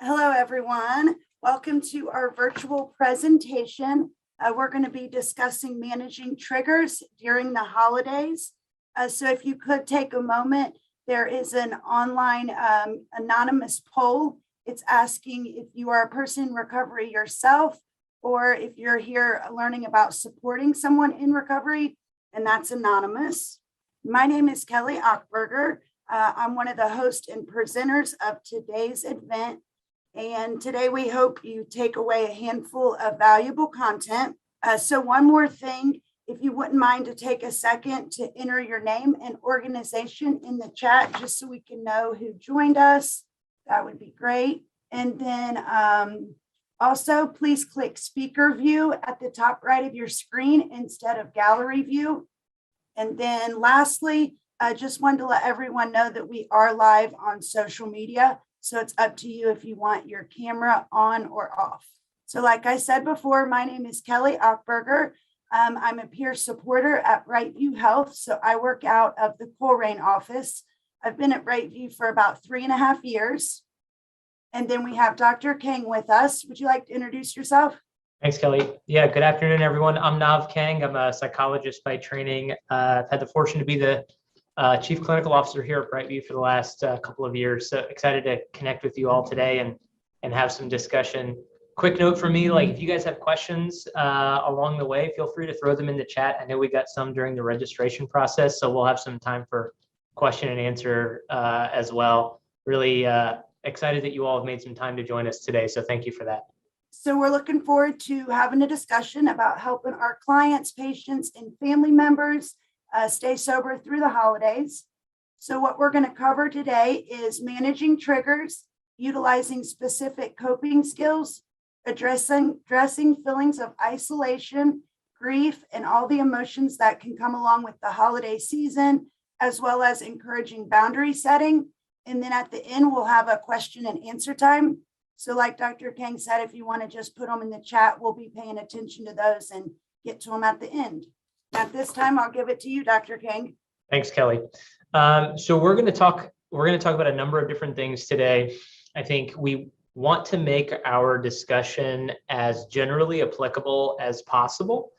Hello, everyone. Welcome to our virtual presentation. We're going to be discussing managing triggers during the holidays. So if you could take a moment, there is an online anonymous poll. It's asking if you are a person in recovery yourself, or if you're here learning about supporting someone in recovery, and that's anonymous. My name is Kelly Ochberger. I'm one of the hosts and presenters of today's event. And today we hope you take away a handful of valuable content. So one more thing, if you wouldn't mind to take a second to enter your name and organization in the chat, just so we can know who joined us, that would be great. And then also please click speaker view at the top right of your screen instead of gallery view. And then lastly, I just wanted to let everyone know that we are live on social media. So it's up to you if you want your camera on or off. So like I said before, my name is Kelly Ochberger. I'm a peer supporter at BrightView Health. So I work out of the Coleraine office. I've been at BrightView for about 3.5 years. And then we have Dr. King with us. Would you like to introduce yourself? Thanks, Kelly. Yeah, good afternoon, everyone. I'm Nav Kang. I'm a psychologist by training. I've had the fortune to be the Chief Clinical Officer here at BrightView for the last couple of years. So excited to connect with you all today and have some discussion. Quick note from me, like if you guys have questions along the way, feel free to throw them in the chat. I know we got some during the registration process, so we'll have some time for question and answer as well. Really excited that you all have made some time to join us today. So thank you for that. So we're looking forward to having a discussion about helping our clients, patients, and family members stay sober through the holidays. So what we're going to cover today is managing triggers, utilizing specific coping skills, addressing feelings of isolation, grief, and all the emotions that can come along with the holiday season, as well as encouraging boundary setting. And then at the end, we'll have a question and answer time. So like Dr. Kang said, if you want to just put them in the chat, we'll be paying attention to those and get to them at the end. At this time, I'll give it to you, Dr. King. Thanks, Kelly. So we're going to talk about a number of different things today. I think we want to make our discussion as generally applicable as possible.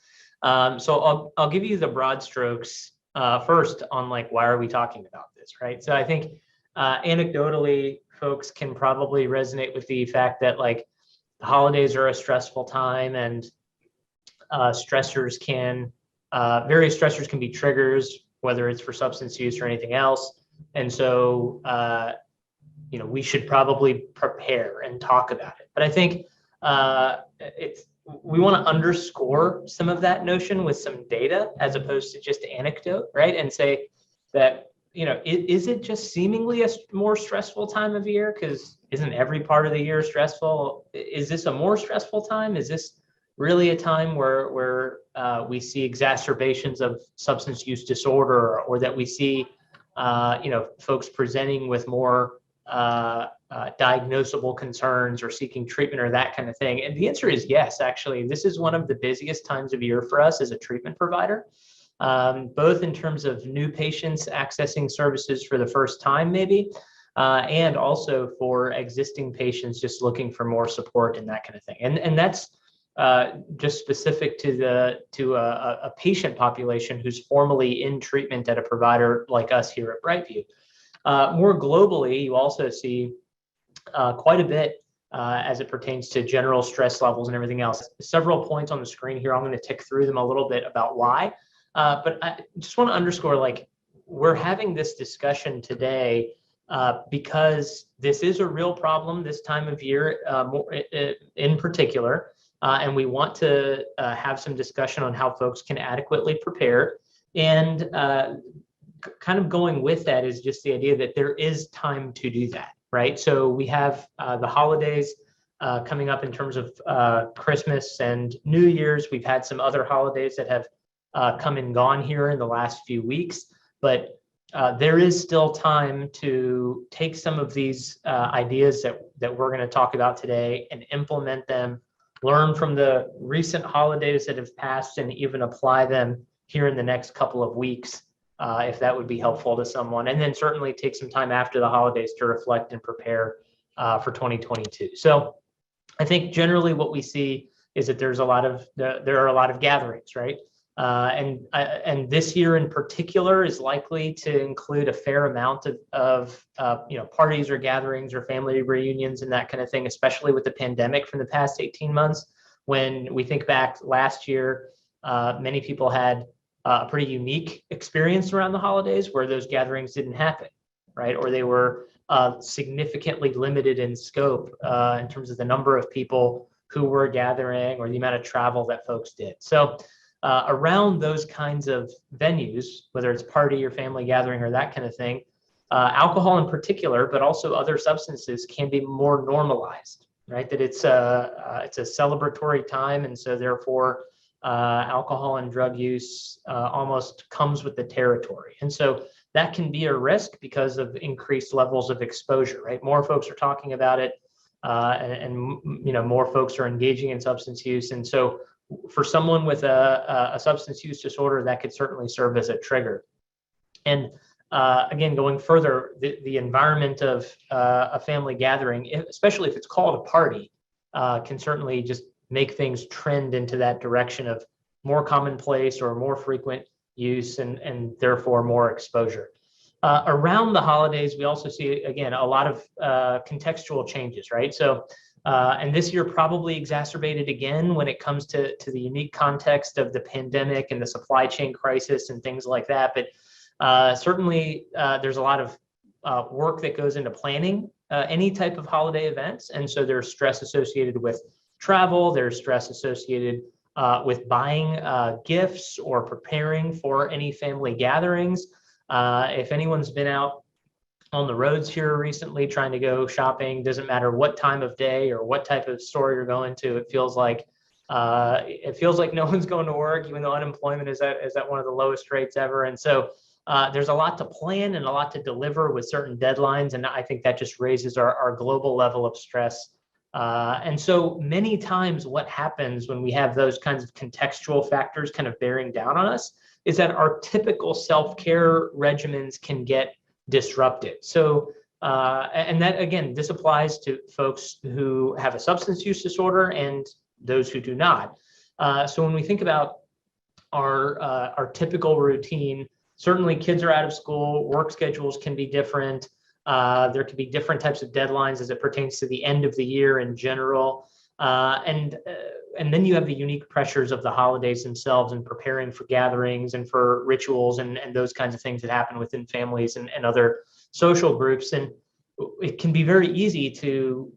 So I'll give you the broad strokes first on like, why are we talking about this, right? So I think anecdotally, folks can probably resonate with the fact that like the holidays are a stressful time, and various stressors can be triggers, whether it's for substance use or anything else. And so, we should probably prepare and talk about it. But I think we want to underscore some of that notion with some data as opposed to just anecdote, right? And say that, is it just seemingly a more stressful time of year? Because isn't every part of the year stressful? Is this a more stressful time? Is this really a time where we see exacerbations of substance use disorder, or that we see, folks presenting with more diagnosable concerns or seeking treatment or that kind of thing? And the answer is yes, actually. This is one of the busiest times of year for us as a treatment provider, both in terms of new patients accessing services for the first time, maybe, and also for existing patients just looking for more support and that kind of thing. And that's just specific to a patient population who's formally in treatment at a provider like us here at BrightView. More globally, you also see quite a bit as it pertains to general stress levels and everything else. Several points on the screen here. I'm going to tick through them a little bit about why. But I just want to underscore, like, we're having this discussion today because this is a real problem this time of year, in particular. And we want to have some discussion on how folks can adequately prepare. And kind of going with that is just the idea that there is time to do that, right? So we have the holidays coming up in terms of Christmas and New Year's. We've had some other holidays that have come and gone here in the last few weeks, but there is still time to take some of these ideas that we're going to talk about today and implement them, learn from the recent holidays that have passed, and even apply them here in the next couple of weeks, if that would be helpful to someone. And then certainly take some time after the holidays to reflect and prepare for 2022. So I think generally what we see is that there are a lot of gatherings, right? And this year in particular is likely to include a fair amount of parties or gatherings or family reunions and that kind of thing, especially with the pandemic from the past 18 months. When we think back last year, many people had a pretty unique experience around the holidays where those gatherings didn't happen, right? Or they were significantly limited in scope in terms of the number of people who were gathering or the amount of travel that folks did. So around those kinds of venues, whether it's party or family gathering or that kind of thing, alcohol in particular, but also other substances can be more normalized, right? That it's a celebratory time, and so therefore alcohol and drug use almost comes with the territory. And so that can be a risk because of increased levels of exposure, right? More folks are talking about it, and more folks are engaging in substance use. And so for someone with a substance use disorder, that could certainly serve as a trigger. And again, going further, the environment of a family gathering, especially if it's called a party, can certainly just make things trend into that direction of more commonplace or more frequent use and therefore more exposure. Around the holidays, we also see, again, a lot of contextual changes, right? So, and this year probably exacerbated again when it comes to the unique context of the pandemic and the supply chain crisis and things like that. But certainly there's a lot of work that goes into planning any type of holiday events. And so there's stress associated with travel, there's stress associated with buying gifts or preparing for any family gatherings. If anyone's been out on the roads here recently trying to go shopping, doesn't matter what time of day or what type of store you're going to, it feels like no one's going to work, even though unemployment is at one of the lowest rates ever. And so there's a lot to plan and a lot to deliver with certain deadlines. And I think that just raises our global level of stress. And so many times what happens when we have those kinds of contextual factors kind of bearing down on us is that our typical self-care regimens can get disrupted. So, and that, again, this applies to folks who have a substance use disorder and those who do not. So when we think about our typical routine, certainly kids are out of school, work schedules can be different. There could be different types of deadlines as it pertains to the end of the year in general. And then you have the unique pressures of the holidays themselves and preparing for gatherings and for rituals and those kinds of things that happen within families and other social groups. And it can be very easy to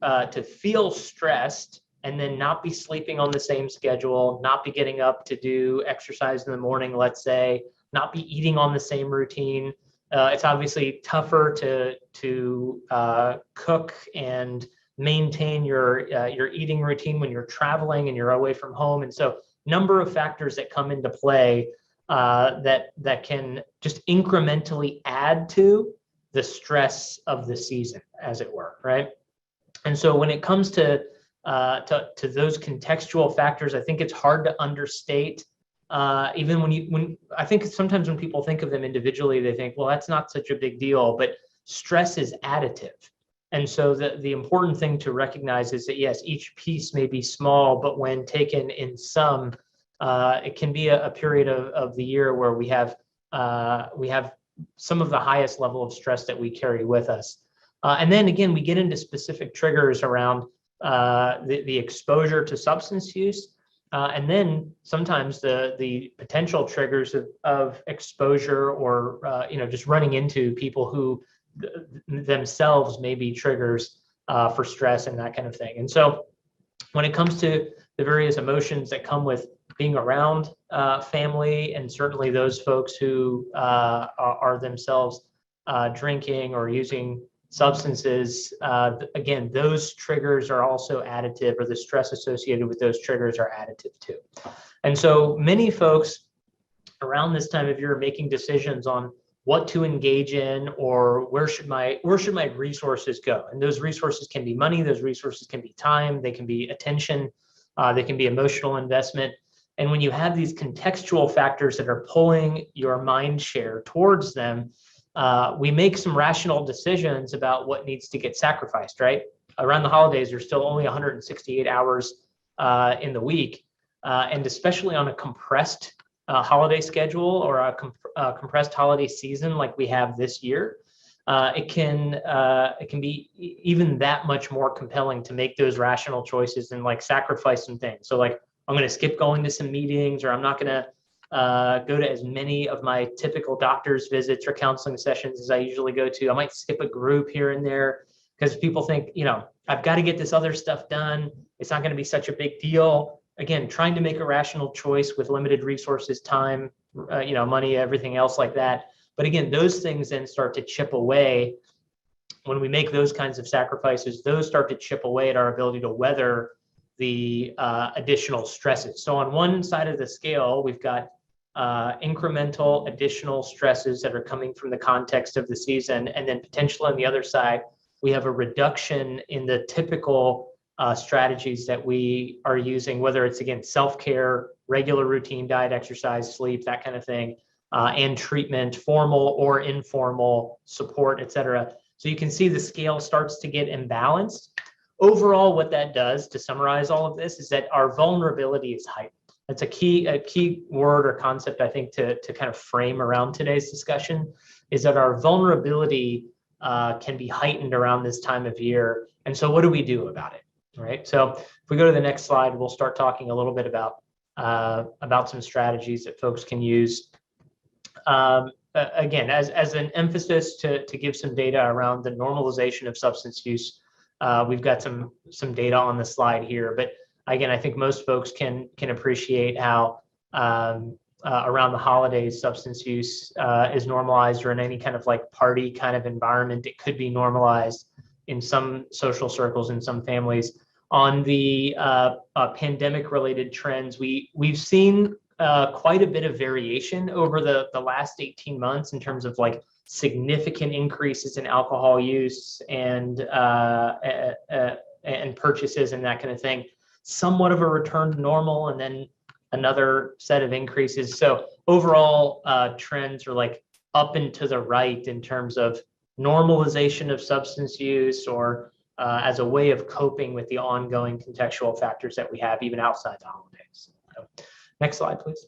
feel stressed and then not be sleeping on the same schedule, not be getting up to do exercise in the morning, let's say, not be eating on the same routine. It's obviously tougher to cook and maintain your eating routine when you're traveling and you're away from home. And so number of factors that come into play that can just incrementally add to the stress of the season, as it were, right? And so when it comes to those contextual factors, I think it's hard to understate. Even when I think sometimes when people think of them individually, they think, well, that's not such a big deal, but stress is additive. And so the important thing to recognize is that, yes, each piece may be small, but when taken in sum, it can be a period of the year where we have some of the highest level of stress that we carry with us. And then again, we get into specific triggers around the exposure to substance use. And then sometimes the potential triggers of exposure or just running into people who themselves may be triggers for stress and that kind of thing. And so when it comes to the various emotions that come with being around family, and certainly those folks who are themselves drinking or using substances, again, those triggers are also additive, or the stress associated with those triggers are additive too. And so many folks around this time of year are making decisions on what to engage in, or where should my resources go. And those resources can be money, those resources can be time, they can be attention, they can be emotional investment. And when you have these contextual factors that are pulling your mind share towards them, we make some rational decisions about what needs to get sacrificed, right? around the holidays, there's still only 168 hours in the week. And especially on a compressed holiday schedule or a compressed holiday season like we have this year, it can be even that much more compelling to make those rational choices and like sacrifice some things. So like, I'm going to skip going to some meetings, or I'm not going to go to as many of my typical doctor's visits or counseling sessions as I usually go to. I might skip a group here and there because people think, I've got to get this other stuff done. It's not going to be such a big deal. Again, trying to make a rational choice with limited resources, time, money, everything else like that. But again, those things then start to chip away. When we make those kinds of sacrifices, those start to chip away at our ability to weather the additional stresses. So on one side of the scale, we've got incremental additional stresses that are coming from the context of the season. And then potentially on the other side, we have a reduction in the typical strategies that we are using, whether it's, again, self-care, regular routine diet, exercise, sleep, that kind of thing, and treatment, formal or informal support, et cetera. So you can see the scale starts to get imbalanced. Overall, what that does, to summarize all of this, is that our vulnerability is heightened. That's a key word or concept, I think, to kind of frame around today's discussion, is that our vulnerability can be heightened around this time of year. And so what do we do about it, right? So if we go to the next slide, we'll start talking a little bit about some strategies that folks can use. Again, as an emphasis to give some data around the normalization of substance use. We've got some data on the slide here, but again, I think most folks can appreciate how around the holidays, substance use is normalized, or in any kind of like party kind of environment, it could be normalized in some social circles, in some families. On the pandemic-related trends, we've seen quite a bit of variation over the last 18 months in terms of like significant increases in alcohol use and purchases and that kind of thing. Somewhat of a return to normal, and then another set of increases. So overall, trends are like up and to the right in terms of normalization of substance use, or as a way of coping with the ongoing contextual factors that we have even outside the holidays. So, next slide, please.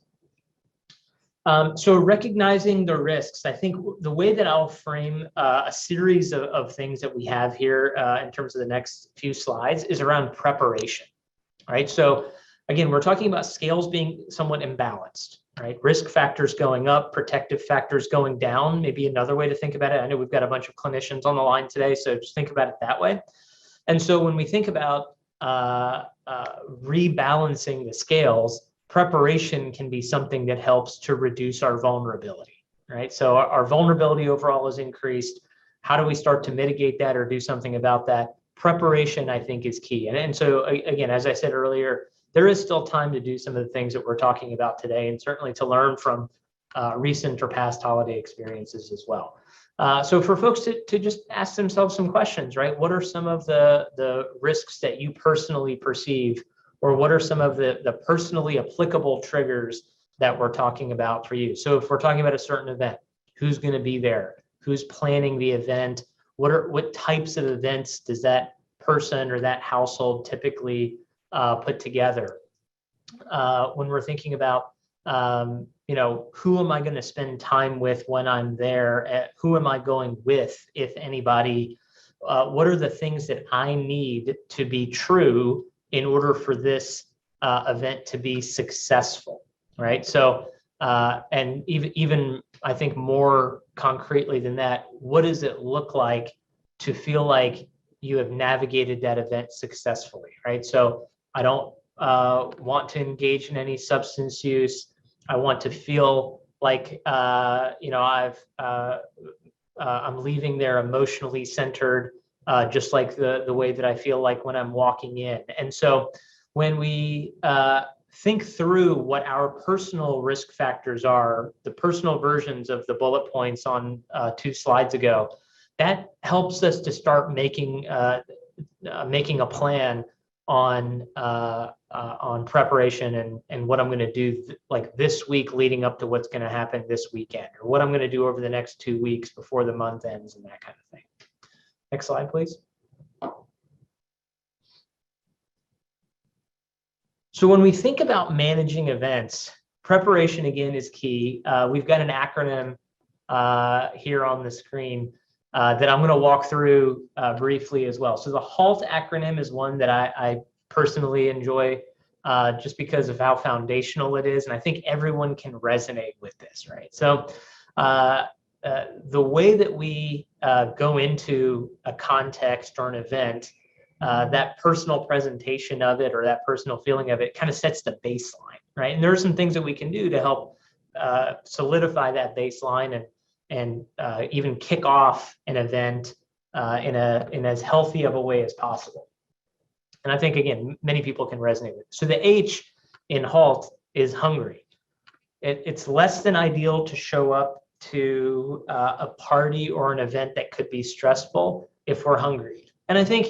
So recognizing the risks, I think the way that I'll frame a series of things that we have here in terms of the next few slides is around preparation, right? So again, we're talking about scales being somewhat imbalanced, right? Risk factors going up, protective factors going down, maybe another way to think about it. I know we've got a bunch of clinicians on the line today, so just think about it that way. And so when we think about rebalancing the scales, preparation can be something that helps to reduce our vulnerability, right? So our vulnerability overall is increased. How do we start to mitigate that or do something about that? Preparation, I think, is key. And so, again, as I said earlier, there is still time to do some of the things that we're talking about today, and certainly to learn from recent or past holiday experiences as well. So for folks to just ask themselves some questions, right? What are some of the risks that you personally perceive, or what are some of the personally applicable triggers that we're talking about for you? So if we're talking about a certain event, who's going to be there? Who's planning the event? What types of events does that person or that household typically put together? When we're thinking about, who am I going to spend time with when I'm there? Who am I going with, if anybody? What are the things that I need to be true in order for this event to be successful, right? So, and even I think more concretely than that, what does it look like to feel like you have navigated that event successfully, right? So I don't want to engage in any substance use. I want to feel like, I'm leaving there emotionally centered, just like the way that I feel like when I'm walking in. And so when we think through what our personal risk factors are, the personal versions of the bullet points on 2 slides ago, that helps us to start making a plan on preparation and what I'm going to do like this week leading up to what's going to happen this weekend, or what I'm going to do over the next 2 weeks before the month ends, and that kind of thing. Next slide, please. So when we think about managing events, preparation again is key. We've got an acronym here on the screen that I'm going to walk through briefly as well. So the HALT acronym is one that I personally enjoy just because of how foundational it is. And I think everyone can resonate with this, right? So the way that we go into a context or an event, that personal presentation of it or that personal feeling of it kind of sets the baseline, right? And there are some things that we can do to help solidify that baseline and even kick off an event in as healthy of a way as possible. And I think, again, many people can resonate with it. So the H in HALT is hungry. It's less than ideal to show up to a party or an event that could be stressful if we're hungry. And I think,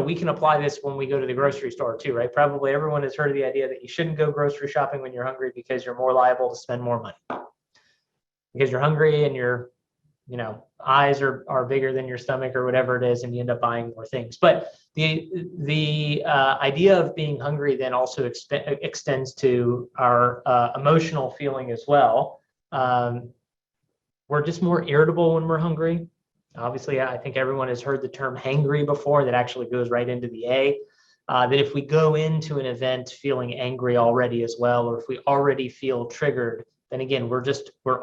we can apply this when we go to the grocery store too, right? Probably everyone has heard of the idea that you shouldn't go grocery shopping when you're hungry because you're more liable to spend more money. Because you're hungry and your eyes are bigger than your stomach or whatever it is, and you end up buying more things. But the idea of being hungry then also extends to our emotional feeling as well. We're just more irritable when we're hungry. Obviously, I think everyone has heard the term hangry before. That actually goes right into the A. That if we go into an event feeling angry already as well, or if we already feel triggered, then again, we're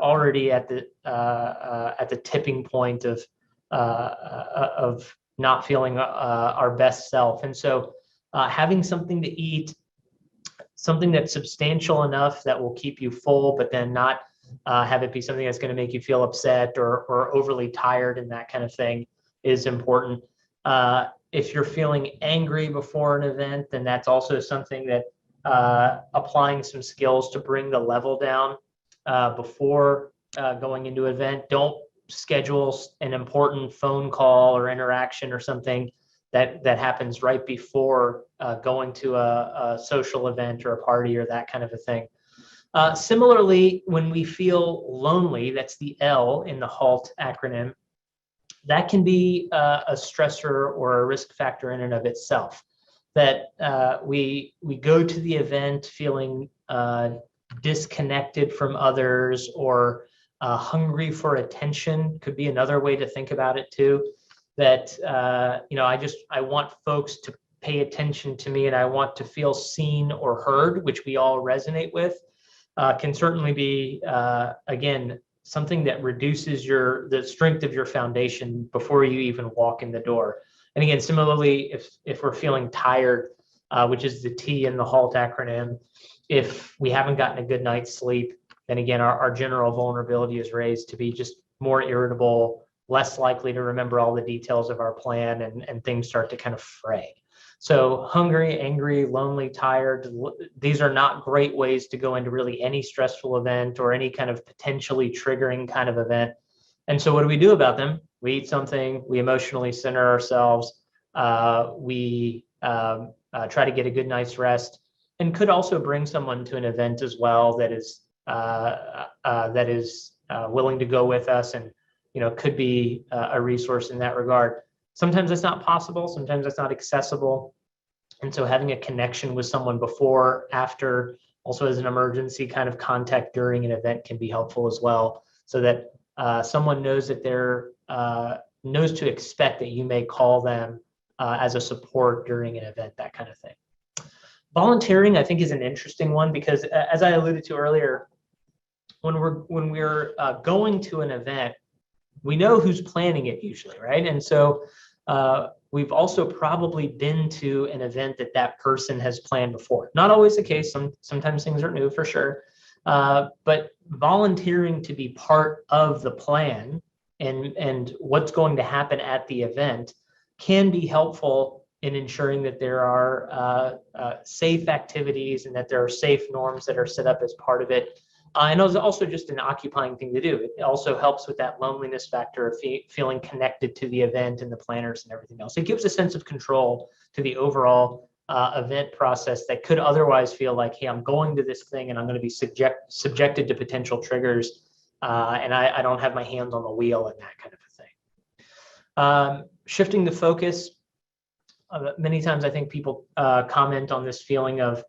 already at the tipping point of not feeling our best self. And so having something to eat, something that's substantial enough that will keep you full, but then not have it be something that's going to make you feel upset or overly tired and that kind of thing is important. If you're feeling angry before an event, then that's also something that applying some skills to bring the level down before going into an event. Don't schedule an important phone call or interaction or something that happens right before going to a social event or a party or that kind of a thing. Similarly, when we feel lonely, that's the L in the HALT acronym, that can be a stressor or a risk factor in and of itself. That we go to the event feeling disconnected from others or hungry for attention could be another way to think about it too. That I want folks to pay attention to me and I want to feel seen or heard, which we all resonate with. Can certainly be, again, something that reduces the strength of your foundation before you even walk in the door. And again, similarly, if we're feeling tired, which is the T in the HALT acronym, if we haven't gotten a good night's sleep, then again, our general vulnerability is raised to be just more irritable, less likely to remember all the details of our plan, and things start to kind of fray. So hungry, angry, lonely, tired, these are not great ways to go into really any stressful event or any kind of potentially triggering kind of event. And so what do we do about them? We eat something, we emotionally center ourselves, we try to get a good night's rest, and could also bring someone to an event as well that is willing to go with us and could be a resource in that regard. Sometimes it's not possible, sometimes it's not accessible. And so having a connection with someone before, after, also as an emergency kind of contact during an event can be helpful as well, so that someone knows that knows to expect that you may call them as a support during an event, that kind of thing. Volunteering, I think, is an interesting one because, as I alluded to earlier, when we're going to an event, we know who's planning it usually, right? And so we've also probably been to an event that person has planned before. Not always the case. Sometimes things are new for sure. But volunteering to be part of the plan and what's going to happen at the event can be helpful in ensuring that there are safe activities and that there are safe norms that are set up as part of it. And it was also just an occupying thing to do. It also helps with that loneliness factor of feeling connected to the event and the planners and everything else. It gives a sense of control to the overall event process that could otherwise feel like, hey, I'm going to this thing and I'm going to be subjected to potential triggers, and I don't have my hands on the wheel and that kind of a thing. Shifting the focus, many times I think people comment on this feeling of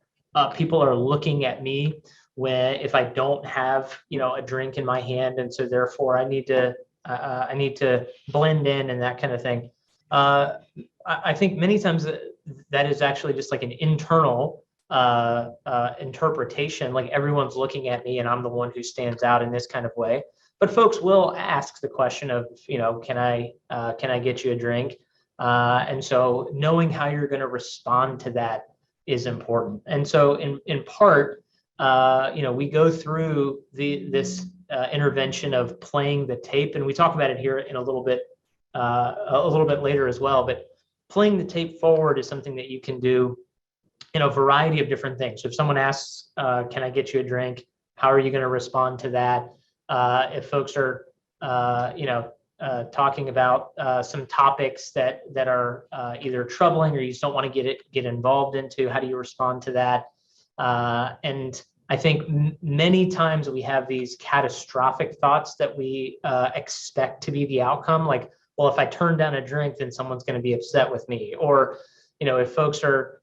people are looking at me when if I don't have a drink in my hand, and so therefore I need to blend in and that kind of thing. I think many times that is actually just like an internal interpretation, like everyone's looking at me and I'm the one who stands out in this kind of way. But folks will ask the question of, can I get you a drink? And so knowing how you're going to respond to that is important. And so in part, we go through this intervention of playing the tape, and we talk about it here in a little bit later as well. But playing the tape forward is something that you can do in a variety of different things. So if someone asks, can I get you a drink? How are you going to respond to that? If folks are, talking about some topics that are either troubling or you just don't want to get involved into, how do you respond to that? And I think many times we have these catastrophic thoughts that we expect to be the outcome. Like, well, if I turn down a drink, then someone's going to be upset with me. Or, if folks are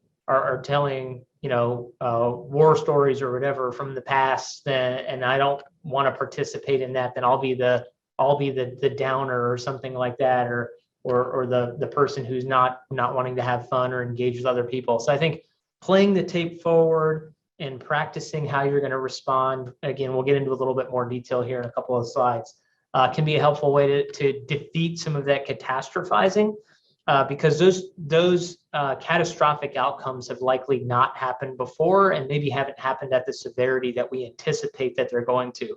telling, war stories or whatever from the past, and I don't want to participate in that, then I'll be the downer or something like that, or the person who's not wanting to have fun or engage with other people. So I think playing the tape forward and practicing how you're going to respond, again, we'll get into a little bit more detail here in a couple of slides, can be a helpful way to defeat some of that catastrophizing, because those catastrophic outcomes have likely not happened before and maybe haven't happened at the severity that we anticipate that they're going to.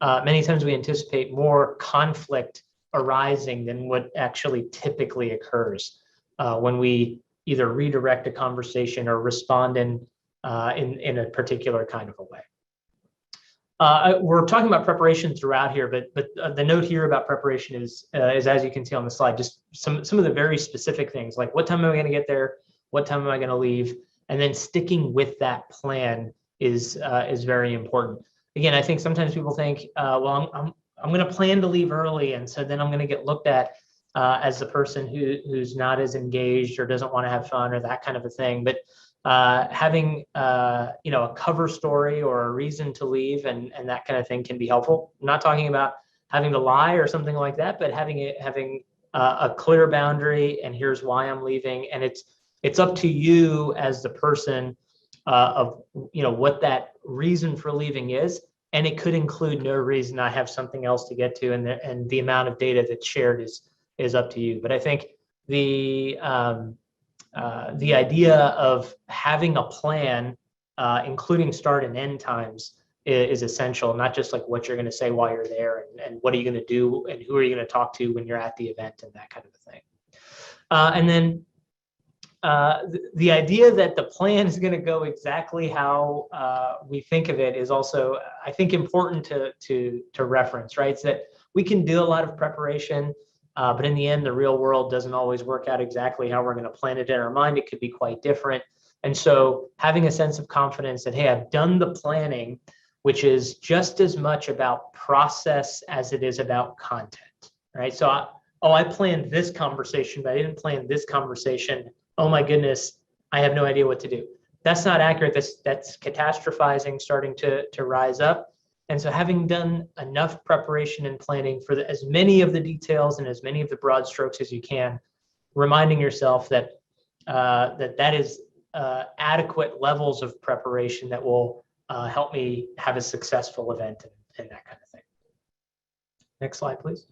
Many times we anticipate more conflict arising than what actually typically occurs when we either redirect a conversation or respond in a particular kind of a way. We're talking about preparation throughout here, but the note here about preparation is as you can see on the slide, just some of the very specific things, like what time am I going to get there, what time am I going to leave, and then sticking with that plan is very important. Again, I think sometimes people think, well, I'm going to plan to leave early, and so then I'm going to get looked at as the person who's not as engaged or doesn't want to have fun or that kind of a thing. But having a cover story or a reason to leave and that kind of thing can be helpful. I'm not talking about having to lie or something like that, but having a clear boundary, and here's why I'm leaving, and it's up to you as the person of what that reason for leaving is, and it could include no reason, I have something else to get to, and the amount of data that's shared is up to you. But I think the idea of having a plan, including start and end times, is essential, not just like what you're going to say while you're there, and what are you going to do, and who are you going to talk to when you're at the event, and that kind of a thing. And then the idea that the plan is going to go exactly how we think of it is also, I think, important to reference, right? So that we can do a lot of preparation, but in the end, the real world doesn't always work out exactly how we're going to plan it in our mind. It could be quite different. And so having a sense of confidence that, hey, I've done the planning, which is just as much about process as it is about content, right? So, I planned this conversation, but I didn't plan this conversation. Oh my goodness, I have no idea what to do. That's not accurate. That's catastrophizing starting to rise up. And so having done enough preparation and planning for as many of the details and as many of the broad strokes as you can, reminding yourself that that is adequate levels of preparation that will help me have a successful event and that kind of thing. Next slide, please.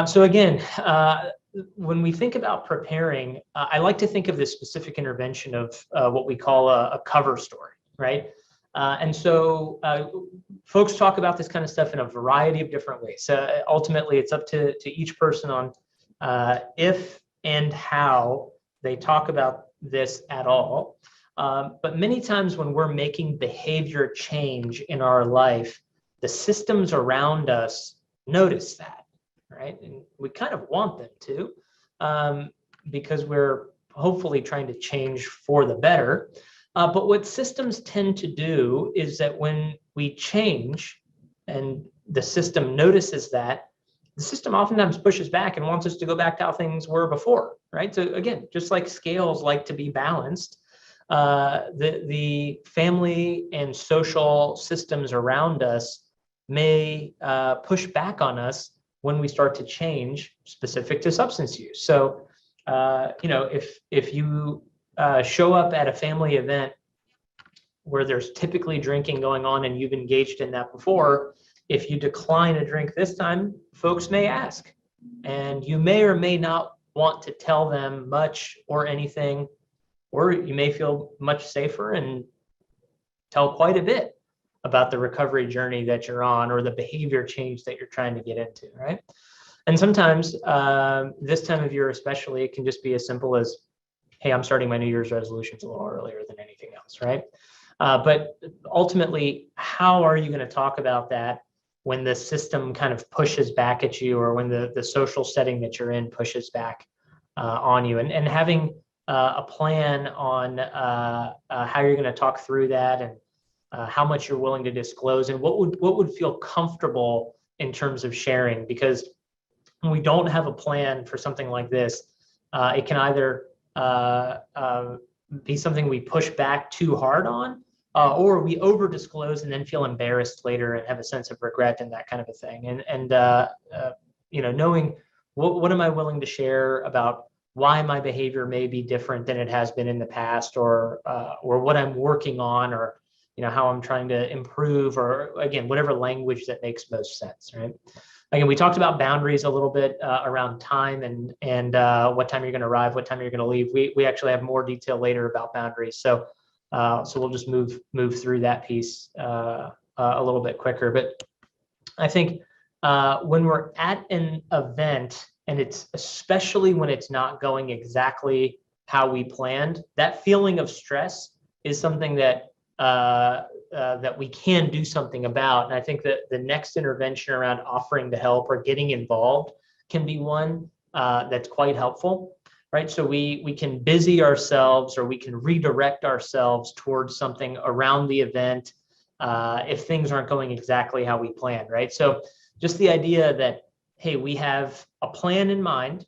So again, when we think about preparing, I like to think of this specific intervention of what we call a cover story, right? And so folks talk about this kind of stuff in a variety of different ways. So ultimately, it's up to each person on if and how they talk about this at all. But many times when we're making behavior change in our life, the systems around us notice that, right? And we kind of want them to, because we're hopefully trying to change for the better. But what systems tend to do is that when we change and the system notices that, the system oftentimes pushes back and wants us to go back to how things were before, right? So again, just like scales like to be balanced, the family and social systems around us may push back on us when we start to change specific to substance use. So, if you show up at a family event where there's typically drinking going on and you've engaged in that before, if you decline a drink this time, folks may ask, and you may or may not want to tell them much or anything, or you may feel much safer and tell quite a bit about the recovery journey that you're on or the behavior change that you're trying to get into, right? And sometimes this time of year especially, it can just be as simple as, hey, I'm starting my New Year's resolutions a little earlier than anything else, right? But ultimately, how are you going to talk about that when the system kind of pushes back at you, or when the social setting that you're in pushes back on you? And having a plan on how you're going to talk through that, and how much you're willing to disclose, and what would feel comfortable in terms of sharing. Because when we don't have a plan for something like this, it can either be something we push back too hard on, or we over disclose and then feel embarrassed later and have a sense of regret and that kind of a thing. And knowing what am I willing to share about why my behavior may be different than it has been in the past, or what I'm working on, or how I'm trying to improve, or again, whatever language that makes most sense, right? Again, we talked about boundaries a little bit around time and what time you're going to arrive, what time you're going to leave. We actually have more detail later about boundaries, so we'll just move through that piece a little bit quicker. But I think when we're at an event, and it's especially when it's not going exactly how we planned, that feeling of stress is something that that we can do something about. And I think that the next intervention around offering to help or getting involved can be one that's quite helpful, right? So we can busy ourselves, or we can redirect ourselves towards something around the event if things aren't going exactly how we planned, right? So just the idea that, hey, we have a plan in mind.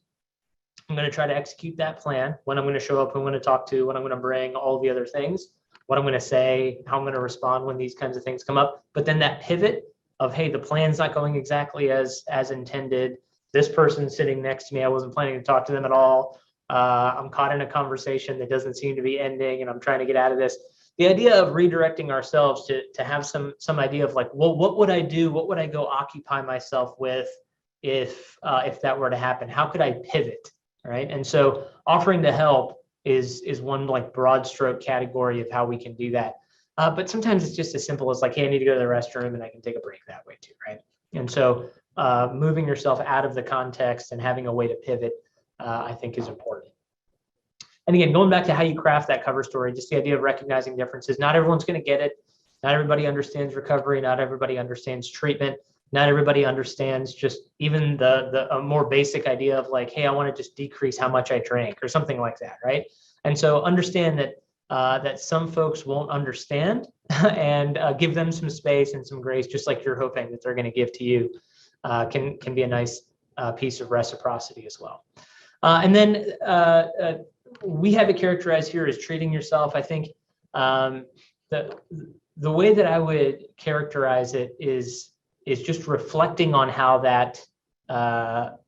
I'm going to try to execute that plan, when I'm going to show up, who I'm going to talk to, what I'm going to bring, all the other things, what I'm going to say, how I'm going to respond when these kinds of things come up. But then that pivot of, hey, the plan's not going exactly as intended. This person's sitting next to me, I wasn't planning to talk to them at all. I'm caught in a conversation that doesn't seem to be ending, and I'm trying to get out of this. The idea of redirecting ourselves to have some idea of like, well, what would I do? What would I go occupy myself with if that were to happen? How could I pivot, right? And so offering to help is one like broad stroke category of how we can do that. But sometimes it's just as simple as like, hey, I need to go to the restroom, and I can take a break that way too, right? And so moving yourself out of the context and having a way to pivot, I think is important. And again, going back to how you craft that cover story, just the idea of recognizing differences. Not everyone's going to get it. Not everybody understands recovery. Not everybody understands treatment. Not everybody understands just even the more basic idea of like, hey, I want to just decrease how much I drink, or something like that, right? And so understand that that some folks won't understand, and give them some space and some grace, just like you're hoping that they're going to give to you, can be a nice piece of reciprocity as well. And then we have it characterized here as treating yourself. I think the way that I would characterize it is just reflecting on how that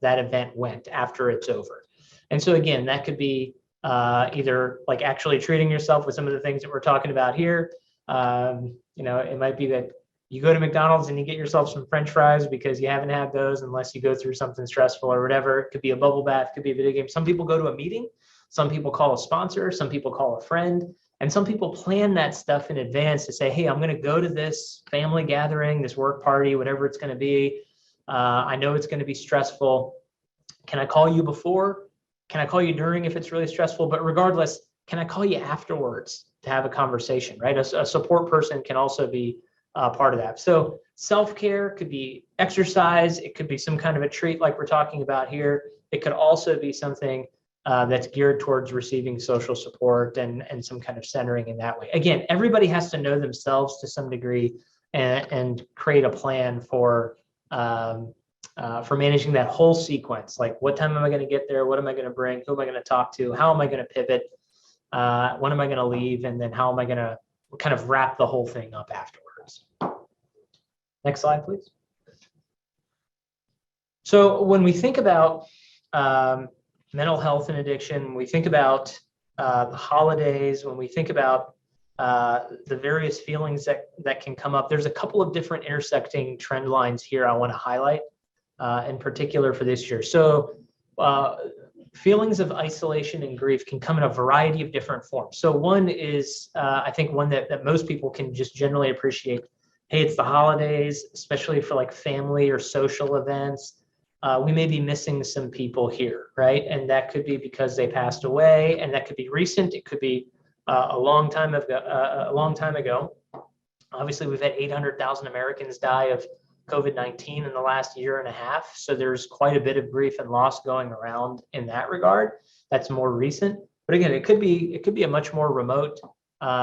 event went after it's over. And so again, that could be either like actually treating yourself with some of the things that we're talking about here. It might be that you go to McDonald's and you get yourself some French fries because you haven't had those unless you go through something stressful or whatever. It could be a bubble bath, could be a video game. Some people go to a meeting, some people call a sponsor, some people call a friend, and some people plan that stuff in advance to say, hey, I'm going to go to this family gathering, this work party, whatever it's going to be. I know it's going to be stressful. Can I call you before? Can I call you during if it's really stressful? But regardless, can I call you afterwards to have a conversation, right? A support person can also be part of that. So self-care could be exercise. It could be some kind of a treat like we're talking about here. It could also be something that's geared towards receiving social support and some kind of centering in that way. Again, everybody has to know themselves to some degree and create a plan for for managing that whole sequence. Like, what time am I going to get there? What am I going to bring? Who am I going to talk to? How am I going to pivot? When am I going to leave? And then how am I going to kind of wrap the whole thing up afterwards? Next slide, please. So when we think about mental health and addiction, when we think about the holidays, when we think about the various feelings that can come up, there's a couple of different intersecting trend lines here I want to highlight in particular for this year. So feelings of isolation and grief can come in a variety of different forms. So one is, I think one that most people can just generally appreciate. Hey, it's the holidays, especially for like family or social events. We may be missing some people here, right? And that could be because they passed away, and that could be recent. It could be a long time ago. Obviously, we've had 800,000 Americans die of COVID-19 in the last year and a half. So there's quite a bit of grief and loss going around in that regard. That's more recent. But again, it could be a much more remote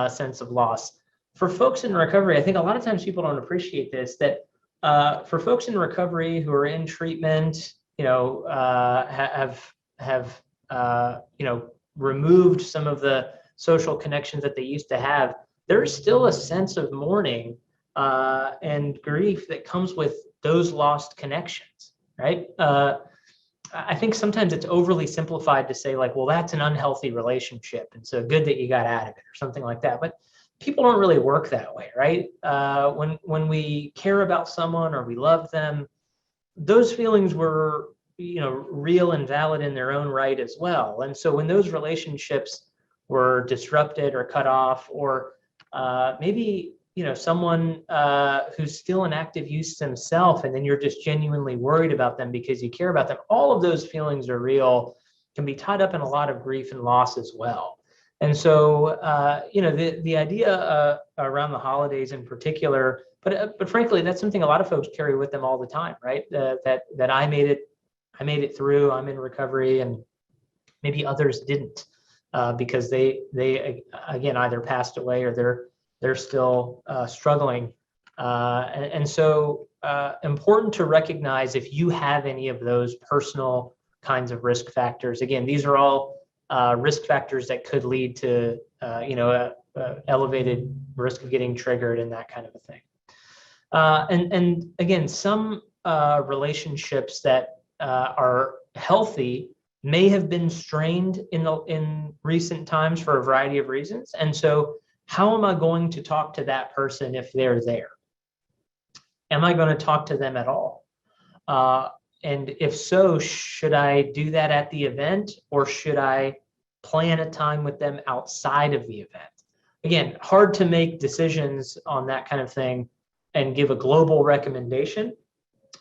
sense of loss. For folks in recovery, I think a lot of times people don't appreciate this, that for folks in recovery who are in treatment, have removed some of the social connections that they used to have, there's still a sense of mourning and grief that comes with those lost connections, right? I think sometimes it's overly simplified to say like, well, that's an unhealthy relationship, and so good that you got out of it or something like that. But people don't really work that way, right? When we care about someone or we love them, those feelings were, real and valid in their own right as well. And so when those relationships were disrupted or cut off, or maybe someone who's still in active use themselves, and then you're just genuinely worried about them because you care about them, all of those feelings are real, can be tied up in a lot of grief and loss as well. And so, the idea around the holidays in particular, but frankly, that's something a lot of folks carry with them all the time, right? That I made it through, I'm in recovery, and maybe others didn't because they again either passed away or they're still struggling. And so important to recognize if you have any of those personal kinds of risk factors. Again, these are all risk factors that could lead to elevated risk of getting triggered and that kind of a thing. And again, some relationships that are healthy may have been strained in recent times for a variety of reasons. And so how am I going to talk to that person if they're there? Am I going to talk to them at all? And if so, should I do that at the event, or should I plan a time with them outside of the event? Again, hard to make decisions on that kind of thing and give a global recommendation,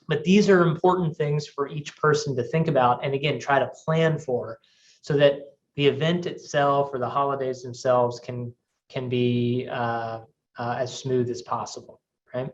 but these are important things for each person to think about, and again, try to plan for, so that the event itself or the holidays themselves can be as smooth as possible, right?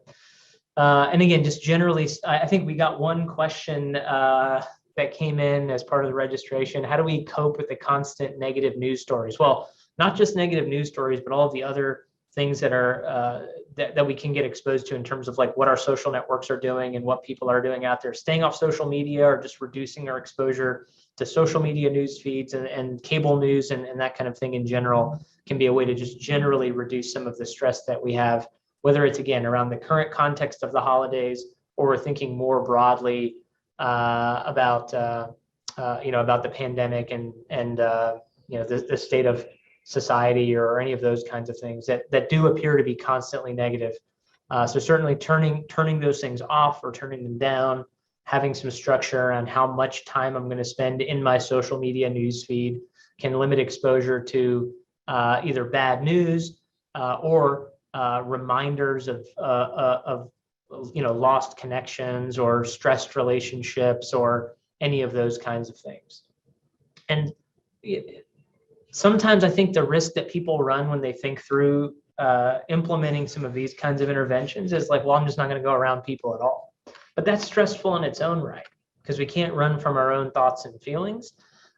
And again, just generally, I think we got one question that came in as part of the registration. How do we cope with the constant negative news stories? Well, not just negative news stories, but all of the other things that are that we can get exposed to in terms of like what our social networks are doing and what people are doing out there. Staying off social media or just reducing our exposure to social media news feeds and cable news and that kind of thing in general can be a way to just generally reduce some of the stress that we have, whether it's, again, around the current context of the holidays, or we're thinking more broadly about the pandemic and the state of society or any of those kinds of things that do appear to be constantly negative. So certainly turning those things off or turning them down, having some structure around how much time I'm going to spend in my social media news feed can limit exposure to either bad news or reminders of lost connections or stressed relationships or any of those kinds of things. And sometimes I think the risk that people run when they think through implementing some of these kinds of interventions is like, well, I'm just not going to go around people at all. But that's stressful in its own right, because we can't run from our own thoughts and feelings.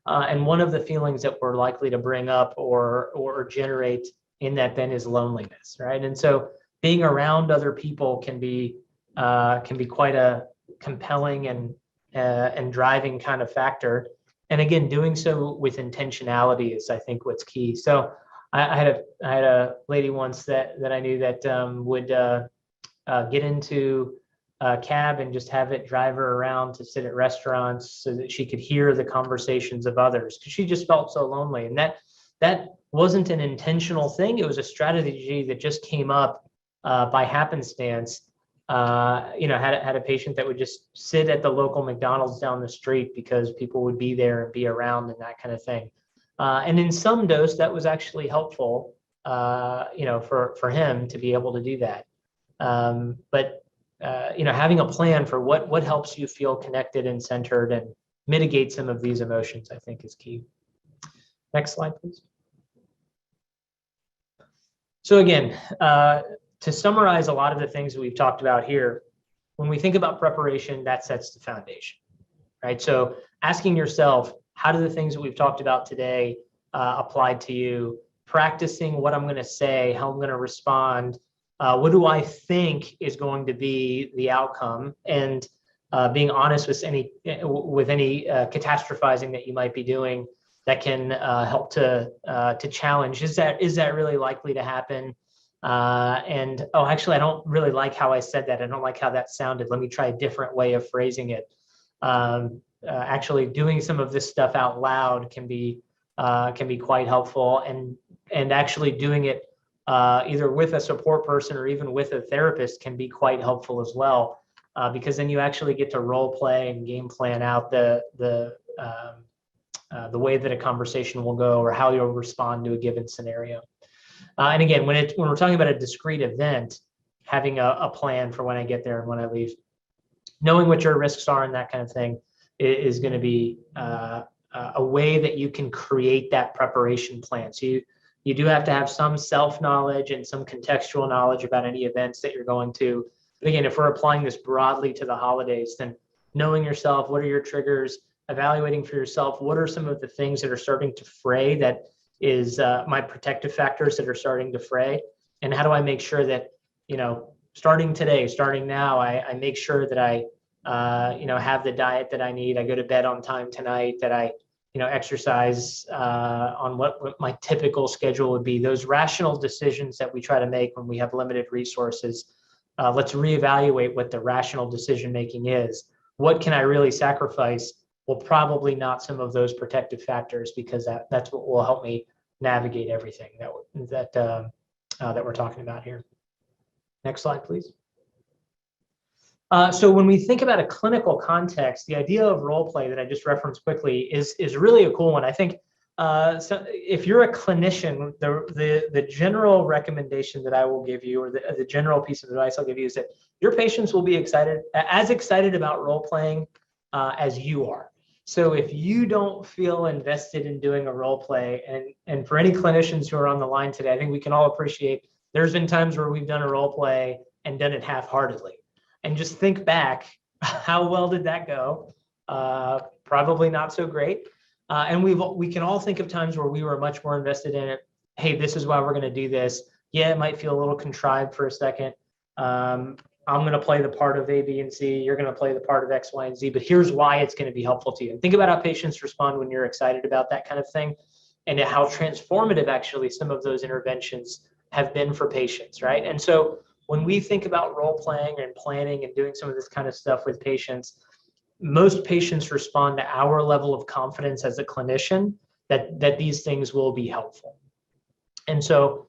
And one of the feelings that we're likely to bring up or generate in that then is loneliness, right? And so being around other people can be quite a compelling and and driving kind of factor. And again, doing so with intentionality is, I think, what's key. So I had a lady once that I knew that would get into a cab and just have it drive her around to sit at restaurants so that she could hear the conversations of others, because she just felt so lonely. And that wasn't an intentional thing. It was a strategy that just came up by happenstance. Had a patient that would just sit at the local McDonald's down the street because people would be there and be around and that kind of thing. And in some dose, that was actually helpful, for him to be able to do that. But having a plan for what helps you feel connected and centered and mitigate some of these emotions, I think, is key. Next slide, please. So again, to summarize a lot of the things that we've talked about here, when we think about preparation, that sets the foundation, right? So asking yourself, how do the things that we've talked about today apply to you? Practicing what I'm going to say, how I'm going to respond. What do I think is going to be the outcome? And being honest with any catastrophizing that you might be doing that can help to challenge. Is that really likely to happen? Actually, I don't really like how I said that. I don't like how that sounded. Let me try a different way of phrasing it. Actually, doing some of this stuff out loud can be quite helpful, and actually doing it either with a support person or even with a therapist can be quite helpful as well, because then you actually get to role play and game plan out the way that a conversation will go or how you'll respond to a given scenario. And again, when we're talking about a discrete event, having a plan for when I get there and when I leave, knowing what your risks are and that kind of thing is going to be a way that you can create that preparation plan. So you do have to have some self-knowledge and some contextual knowledge about any events that you're going to. But again, if we're applying this broadly to the holidays, then knowing yourself, what are your triggers, evaluating for yourself, what are some of the things that are starting to fray, that is my protective factors that are starting to fray, and how do I make sure that, starting today, starting now, I make sure that I, have the diet that I need, I go to bed on time tonight, that I, exercise on what my typical schedule would be. Those rational decisions that we try to make when we have limited resources, let's reevaluate what the rational decision making is. What can I really sacrifice? Well, probably not some of those protective factors, because that's what will help me navigate everything that we're talking about here. Next slide, please. So when we think about a clinical context, the idea of role play that I just referenced quickly is really a cool one. I think so if you're a clinician, the general recommendation that I will give you, or the general piece of advice I'll give you, is that your patients will be as excited about role playing as you are. So if you don't feel invested in doing a role play, and for any clinicians who are on the line today, I think we can all appreciate there's been times where we've done a role play and done it half-heartedly. And just think back, how well did that go? Probably not so great. And we can all think of times where we were much more invested in it. Hey, this is why we're going to do this. Yeah, it might feel a little contrived for a second. I'm going to play the part of A, B, and C. You're going to play the part of X, Y, and Z. But here's why it's going to be helpful to you. And think about how patients respond when you're excited about that kind of thing, and how transformative actually some of those interventions have been for patients, right? And so when we think about role playing and planning and doing some of this kind of stuff with patients, most patients respond to our level of confidence as a clinician that these things will be helpful. And so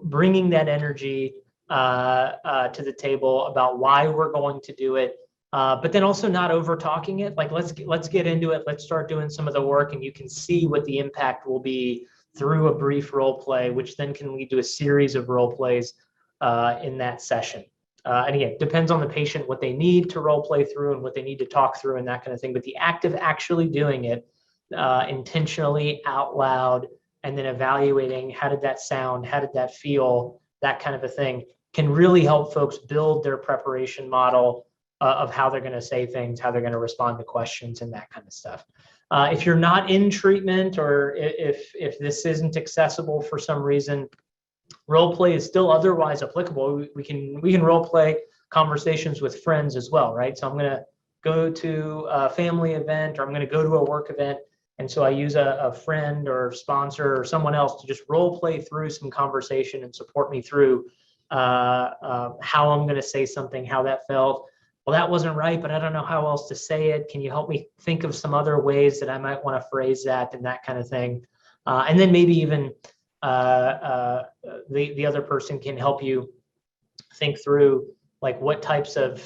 bringing that energy to the table about why we're going to do it, but then also not over talking it. Like, let's get into it. Let's start doing some of the work, and you can see what the impact will be through a brief role play, which then can lead to a series of role plays in that session. And again, it depends on the patient, what they need to role play through and what they need to talk through and that kind of thing. But the act of actually doing it intentionally out loud, and then evaluating, how did that sound? How did that feel? That kind of a thing can really help folks build their preparation model of how they're going to say things, how they're going to respond to questions, and that kind of stuff. If you're not in treatment, or if this isn't accessible for some reason, role play is still otherwise applicable. We can role play conversations with friends as well, right? So I'm going to go to a family event, or I'm going to go to a work event. And so I use a friend or sponsor or someone else to just role play through some conversation and support me through how I'm going to say something, how that felt. Well, that wasn't right, but I don't know how else to say it. Can you help me think of some other ways that I might want to phrase that, and that kind of thing? And then maybe even the other person can help you think through like what types of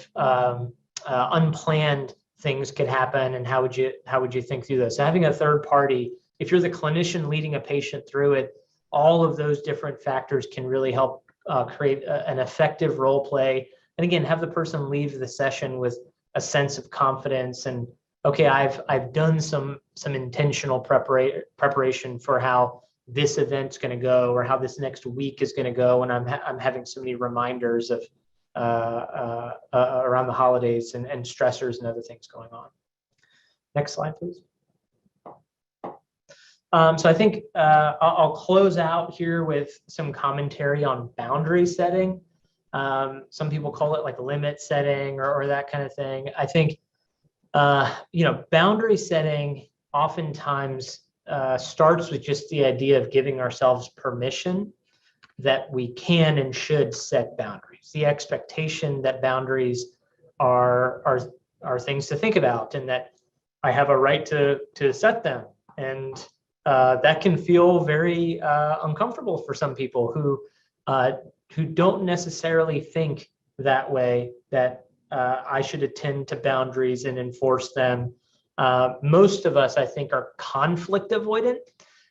unplanned things could happen, and how would you think through this? So having a third party, if you're the clinician leading a patient through it, all of those different factors can really help create an effective role play. And again, have the person leave the session with a sense of confidence and, okay, I've done some intentional preparation for how this event's going to go, or how this next week is going to go, and I'm having so many reminders of around the holidays and stressors and other things going on. Next slide, please. So I think I'll close out here with some commentary on boundary setting. Some people call it like limit setting or that kind of thing. I think, boundary setting oftentimes starts with just the idea of giving ourselves permission that we can and should set boundaries. The expectation that boundaries are things to think about, and that I have a right to set them. And that can feel very uncomfortable for some people who don't necessarily think that way, that I should attend to boundaries and enforce them. Most of us, I think, are conflict avoidant,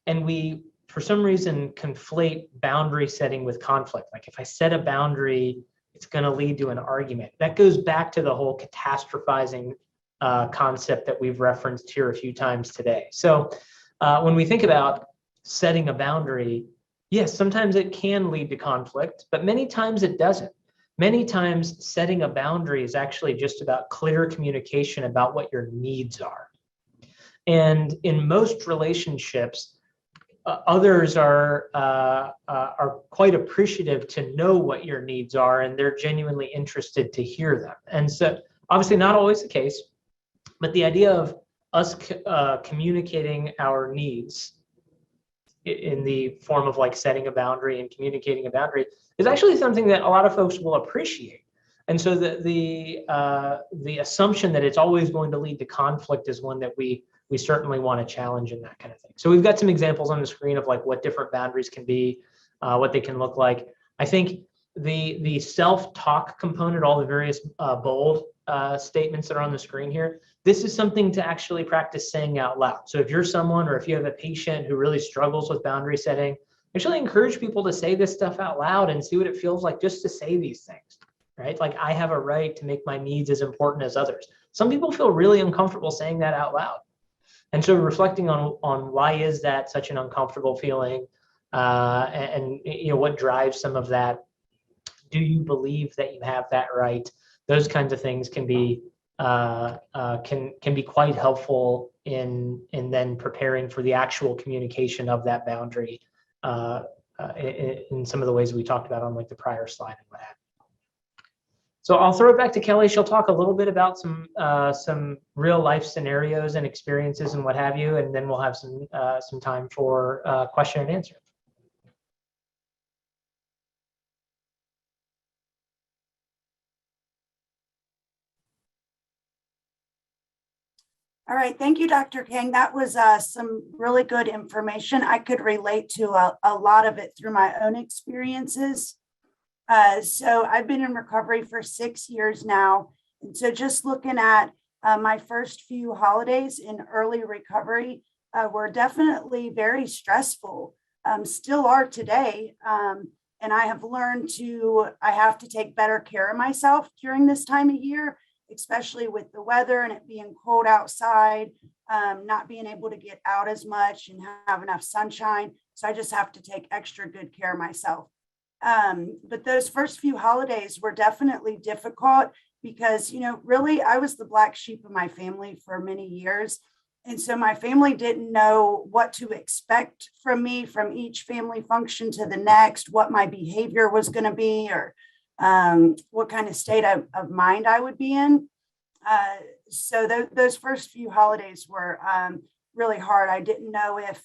and we, for some reason, conflate boundary setting with conflict. Like if I set a boundary, it's going to lead to an argument. That goes back to the whole catastrophizing concept that we've referenced here a few times today. So when we think about setting a boundary, yes, sometimes it can lead to conflict, but many times it doesn't. Many times setting a boundary is actually just about clear communication about what your needs are. And in most relationships, others are quite appreciative to know what your needs are, and they're genuinely interested to hear them. And so obviously not always the case, but the idea of us communicating our needs in the form of like setting a boundary and communicating a boundary is actually something that a lot of folks will appreciate. And so the assumption that it's always going to lead to conflict is one that we certainly want to challenge, in that kind of thing. So we've got some examples on the screen of like what different boundaries can be, what they can look like. I think the self-talk component, all the various bold statements that are on the screen here, this is something to actually practice saying out loud. So if you're someone, or if you have a patient who really struggles with boundary setting, actually encourage people to say this stuff out loud and see what it feels like just to say these things, right? Like, I have a right to make my needs as important as others. Some people feel really uncomfortable saying that out loud. And so reflecting on why is that such an uncomfortable feeling, and what drives some of that? Do you believe that you have that right? Those kinds of things can be quite helpful in then preparing for the actual communication of that boundary in some of the ways we talked about on like the prior slide and what have you. So I'll throw it back to Kelly. She'll talk a little bit about some real life scenarios and experiences and what have you, and then we'll have some time for question and answer. All right, thank you, Dr. King. That was some really good information. I could relate to a lot of it through my own experiences. So I've been in recovery for 6 years now. And so just looking at my first few holidays in early recovery were definitely very stressful, still are today. And I have learned I have to take better care of myself during this time of year, especially with the weather and it being cold outside, not being able to get out as much and have enough sunshine. So I just have to take extra good care of myself. But those first few holidays were definitely difficult because, really I was the black sheep of my family for many years. And so my family didn't know what to expect from me from each family function to the next, what my behavior was going to be, or what kind of state of mind I would be in. so those first few holidays were really hard. I didn't know if,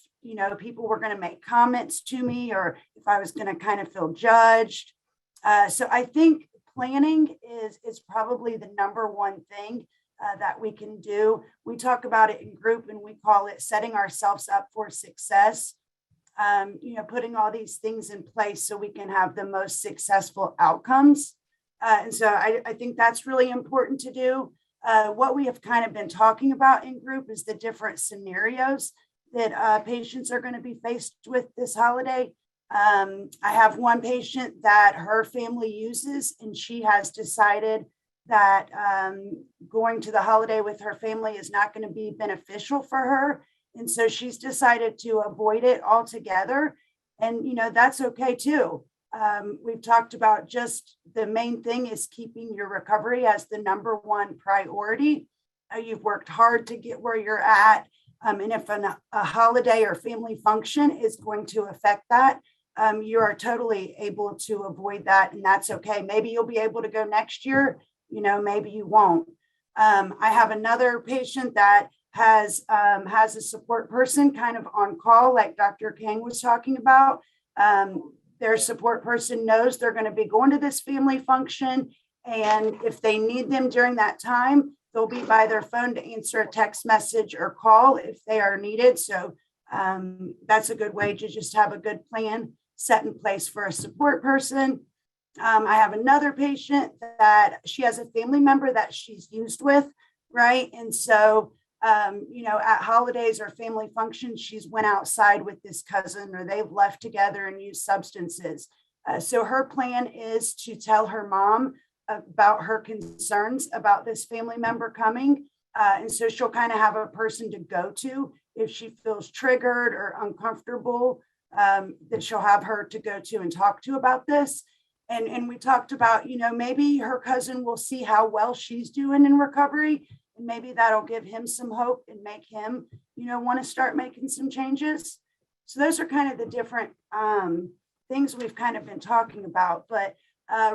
people were going to make comments to me or if I was going to kind of feel judged. So I think planning is probably the number one thing that we can do. We talk about it in group and we call it setting ourselves up for success. Putting all these things in place so we can have the most successful outcomes. And so I think that's really important to do. What we have kind of been talking about in group is the different scenarios that patients are going to be faced with this holiday. I have one patient that her family uses, and she has decided that going to the holiday with her family is not going to be beneficial for her. And so she's decided to avoid it altogether. And, that's okay too. We've talked about just the main thing is keeping your recovery as the number one priority. You've worked hard to get where you're at. And if a holiday or family function is going to affect that, you are totally able to avoid that. And that's okay. Maybe you'll be able to go next year, maybe you won't. I have another patient that has a support person kind of on call, like Dr. Kang was talking about. Their support person knows they're going to be going to this family function. And if they need them during that time, they'll be by their phone to answer a text message or call if they are needed. So that's a good way to just have a good plan set in place for a support person. I have another patient that she has a family member that she's used with, right? And so at holidays or family functions, she's went outside with this cousin or they've left together and used substances. So her plan is to tell her mom about her concerns about this family member coming. And so she'll kind of have a person to go to if she feels triggered or uncomfortable, that she'll have her to go to and talk to about this. And we talked about, maybe her cousin will see how well she's doing in recovery. And maybe that'll give him some hope and make him, want to start making some changes. So those are kind of the different things we've kind of been talking about, but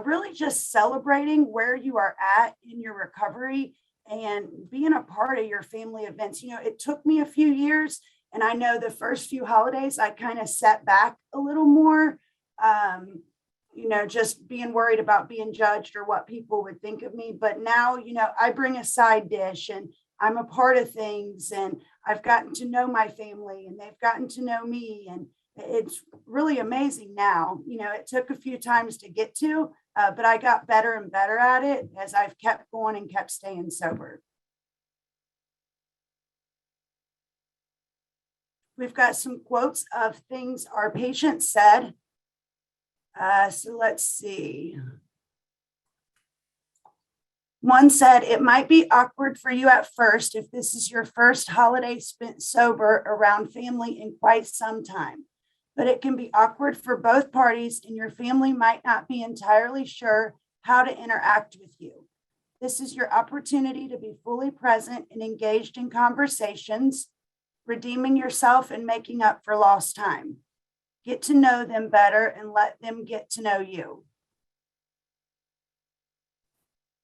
really just celebrating where you are at in your recovery and being a part of your family events. It took me a few years, and I know the first few holidays I kind of sat back a little more, just being worried about being judged or what people would think of me. But now, I bring a side dish and I'm a part of things, and I've gotten to know my family and they've gotten to know me. And it's really amazing now. It took a few times to get to, but I got better and better at it as I've kept going and kept staying sober. We've got some quotes of things our patients said. So let's see. One said, "It might be awkward for you at first if this is your first holiday spent sober around family in quite some time, but it can be awkward for both parties and your family might not be entirely sure how to interact with you. This is your opportunity to be fully present and engaged in conversations, redeeming yourself and making up for lost time. Get to know them better and let them get to know you."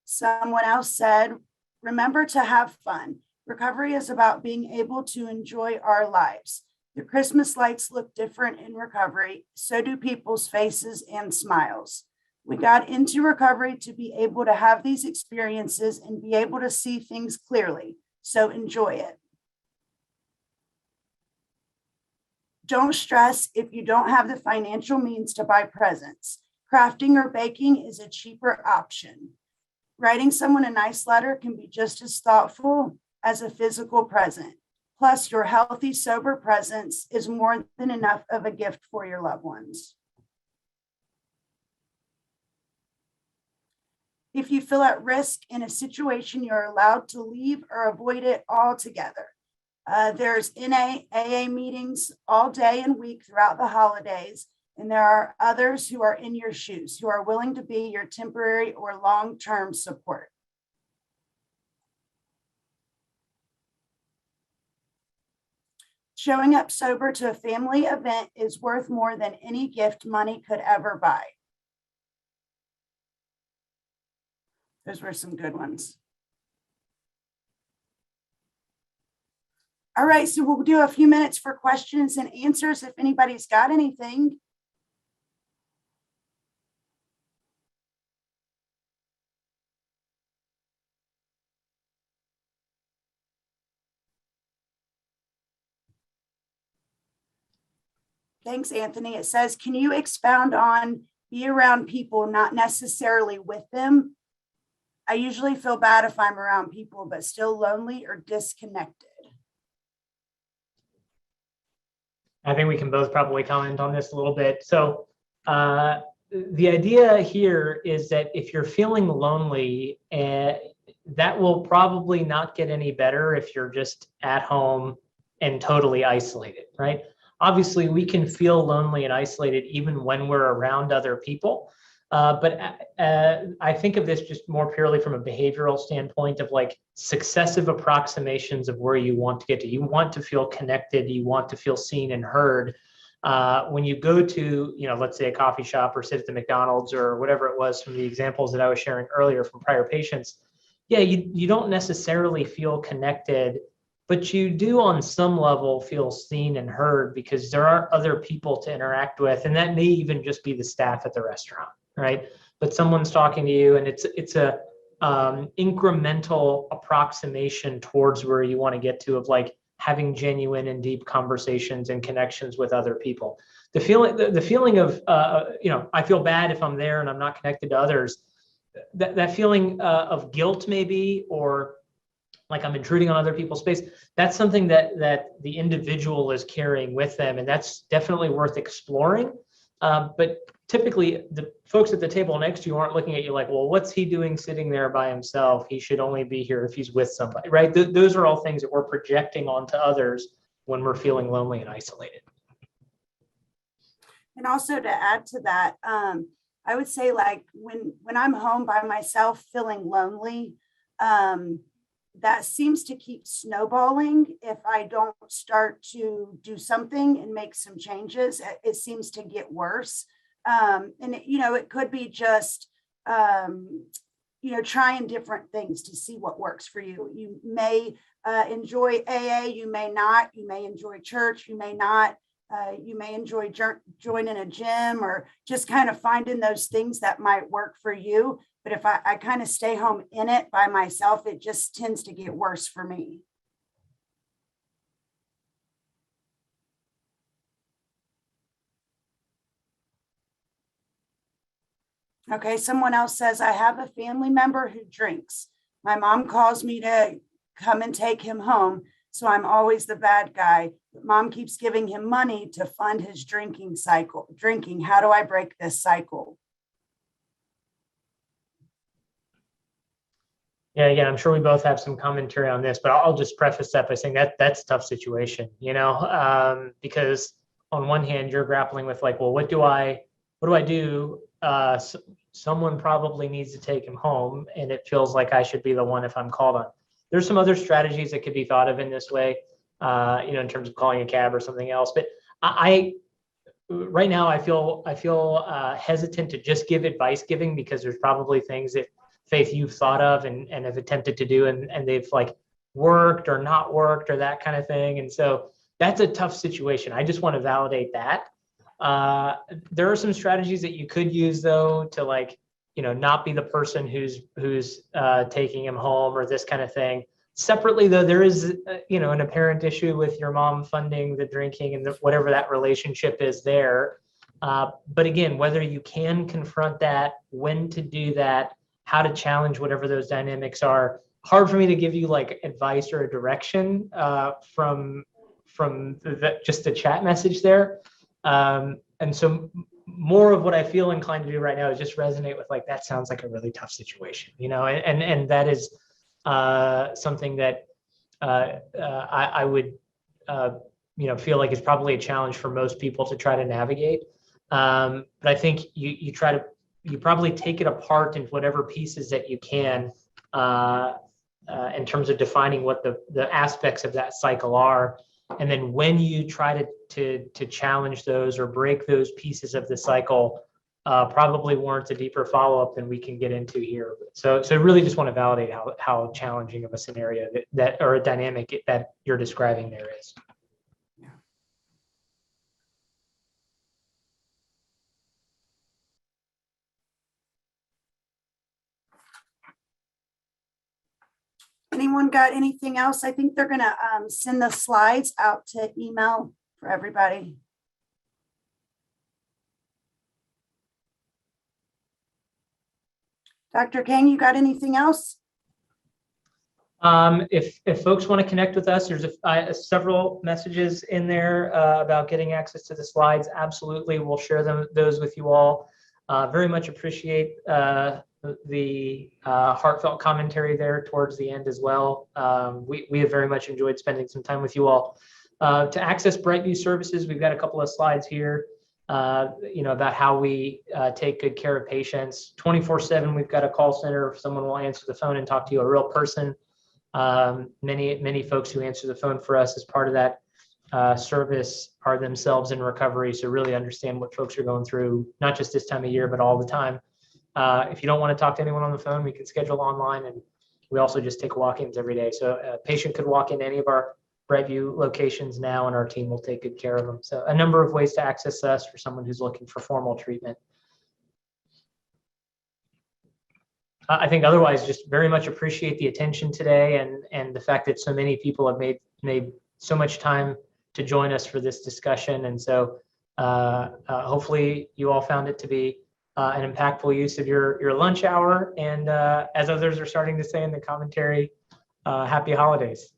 Someone else said, "Remember to have fun. Recovery is about being able to enjoy our lives. The Christmas lights look different in recovery. So do people's faces and smiles. We got into recovery to be able to have these experiences and be able to see things clearly. So enjoy it. Don't stress if you don't have the financial means to buy presents. Crafting or baking is a cheaper option. Writing someone a nice letter can be just as thoughtful as a physical present. Plus, your healthy, sober presence is more than enough of a gift for your loved ones. If you feel at risk in a situation, you're allowed to leave or avoid it altogether. There's NA, AA meetings all day and week throughout the holidays, and there are others who are in your shoes, who are willing to be your temporary or long-term support. Showing up sober to a family event is worth more than any gift money could ever buy. Those were some good ones. All right, so we'll do a few minutes for questions and answers if anybody's got anything. Thanks, Anthony. It says, can you expound on be around people, not necessarily with them? I usually feel bad if I'm around people, but still lonely or disconnected. I think we can both probably comment on this a little bit. So the idea here is that if you're feeling lonely, that will probably not get any better if you're just at home and totally isolated, right? Obviously, we can feel lonely and isolated even when we're around other people. But I think of this just more purely from a behavioral standpoint of like successive approximations of where you want to get to. You want to feel connected. You want to feel seen and heard. When you go to, let's say a coffee shop or sit at the McDonald's or whatever it was from the examples that I was sharing earlier from prior patients, yeah, you don't necessarily feel connected, but you do on some level feel seen and heard because there are other people to interact with. And that may even just be the staff at the restaurant, right? But someone's talking to you and it's a incremental approximation towards where you want to get to of like having genuine and deep conversations and connections with other people. The feeling of, I feel bad if I'm there and I'm not connected to others. That feeling of guilt maybe, or like I'm intruding on other people's space, that's something that the individual is carrying with them. And that's definitely worth exploring. But typically the folks at the table next to you aren't looking at you like, well, what's he doing sitting there by himself? He should only be here if he's with somebody, right? Those are all things that we're projecting onto others when we're feeling lonely and isolated. And also to add to that, I would say like when I'm home by myself feeling lonely, that seems to keep snowballing. If I don't start to do something and make some changes, it seems to get worse. And it could be just, trying different things to see what works for you. You may enjoy AA, you may not. You may enjoy church, you may not. You may enjoy joining a gym or just kind of finding those things that might work for you. But if I kind of stay home in it by myself, it just tends to get worse for me. Okay, someone else says, I have a family member who drinks. My mom calls me to come and take him home, so I'm always the bad guy. But mom keeps giving him money to fund his drinking. How do I break this cycle? Yeah, I'm sure we both have some commentary on this, but I'll just preface that by saying that that's a tough situation, because on one hand you're grappling with like, well, what do I do? Someone probably needs to take him home, and it feels like I should be the one if I'm called on. There's some other strategies that could be thought of in this way, in terms of calling a cab or something else. But I right now I feel hesitant to just give advice giving, because there's probably things that Faith you've thought of and have attempted to do and they've like worked or not worked or that kind of thing. And so that's a tough situation. I just want to validate that. There are some strategies that you could use though to like, not be the person who's taking him home or this kind of thing. Separately though, there is, an apparent issue with your mom funding the drinking and whatever that relationship is there. But again, whether you can confront that, when to do that, how to challenge whatever those dynamics are. Hard for me to give you like advice or a direction from just the chat message there. And so more of what I feel inclined to do right now is just resonate with like, that sounds like a really tough situation, and that is something that I would, feel like is probably a challenge for most people to try to navigate. But I think you probably take it apart into whatever pieces that you can in terms of defining what the aspects of that cycle are. And then when you try to challenge those or break those pieces of the cycle, probably warrants a deeper follow-up than we can get into here. So really just want to validate how challenging of a scenario that or a dynamic that you're describing there is. Anyone got anything else? I think they're gonna send the slides out to email for everybody. Dr. King, you got anything else? If folks want to connect with us, there's several messages in there about getting access to the slides. Absolutely, we'll share those with you all. Very much appreciate the heartfelt commentary there towards the end as well. We have very much enjoyed spending some time with you all. To access BrightView services, we've got a couple of slides here. About how we take good care of patients 24/7. We've got a call center. If someone will answer the phone and talk to you, a real person. Many folks who answer the phone for us as part of that service are themselves in recovery. So really understand what folks are going through, not just this time of year, but all the time. If you don't want to talk to anyone on the phone, we can schedule online, and we also just take walk-ins every day. So a patient could walk in any of our BrightView locations now, and our team will take good care of them. So a number of ways to access us for someone who's looking for formal treatment. I think otherwise, just very much appreciate the attention today and the fact that so many people have made so much time to join us for this discussion. And so hopefully you all found it to be an impactful use of your lunch hour. And as others are starting to say in the commentary, happy holidays.